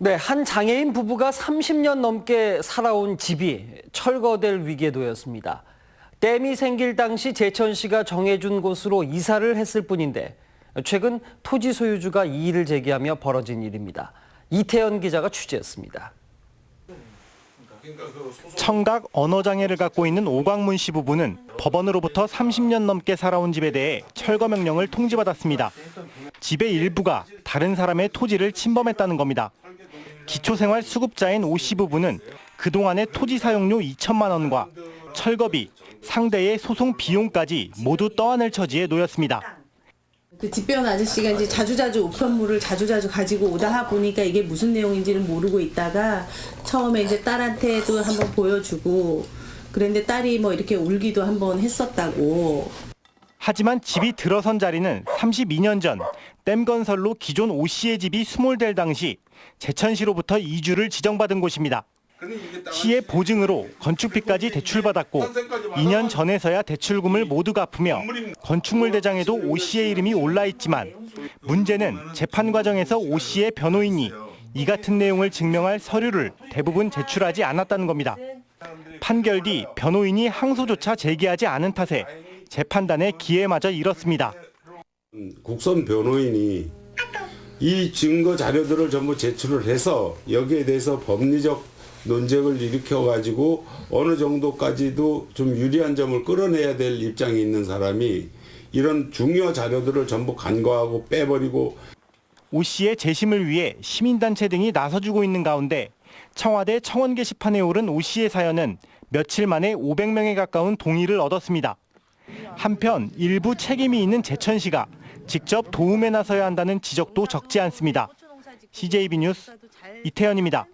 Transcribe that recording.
네, 한 장애인 부부가 30년 넘게 살아온 집이 철거될 위기에 놓였습니다. 댐이 생길 당시 제천시가 정해준 곳으로 이사를 했을 뿐인데 최근 토지 소유주가 이의를 제기하며 벌어진 일입니다. 이태현 기자가 취재했습니다. 청각 언어장애를 갖고 있는 오광문 씨 부부는 법원으로부터 30년 넘게 살아온 집에 대해 철거 명령을 통지받았습니다. 집의 일부가 다른 사람의 토지를 침범했다는 겁니다. 기초생활 수급자인 오 씨 부부는 그동안의 토지 사용료 2천만 원과 철거비, 상대의 소송 비용까지 모두 떠안을 처지에 놓였습니다. 그 집배원 아저씨가 이제 자주자주 우편물을 자주자주 가지고 오다 보니까 이게 무슨 내용인지를 모르고 있다가 처음에 이제 딸한테도 한번 보여주고 그랬는데 딸이 뭐 이렇게 울기도 한번 했었다고. 하지만 집이 들어선 자리는 32년 전 댐 건설로 기존 오 씨의 집이 수몰될 당시 제천시로부터 이주를 지정받은 곳입니다. 시의 보증으로 건축비까지 대출받았고 2년 전에서야 대출금을 모두 갚으며 건축물 대장에도 오 씨의 이름이 올라 있지만 문제는 재판 과정에서 오 씨의 변호인이 이 같은 내용을 증명할 서류를 대부분 제출하지 않았다는 겁니다. 판결 뒤 변호인이 항소조차 제기하지 않은 탓에 재판단의 기회마저 잃었습니다. 국선 변호인이 이 증거 자료들을 전부 제출을 해서 여기에 대해서 법리적 논쟁을 일으켜가지고 어느 정도까지도 좀 유리한 점을 끌어내야 될 입장에 있는 사람이 이런 중요 자료들을 전부 간과하고 빼버리고. 오 씨의 재심을 위해 시민단체 등이 나서주고 있는 가운데 청와대 청원 게시판에 오른 오 씨의 사연은 며칠 만에 500명에 가까운 동의를 얻었습니다. 한편 일부 책임이 있는 제천시가 직접 도움에 나서야 한다는 지적도 적지 않습니다. CJB 뉴스 이태현입니다.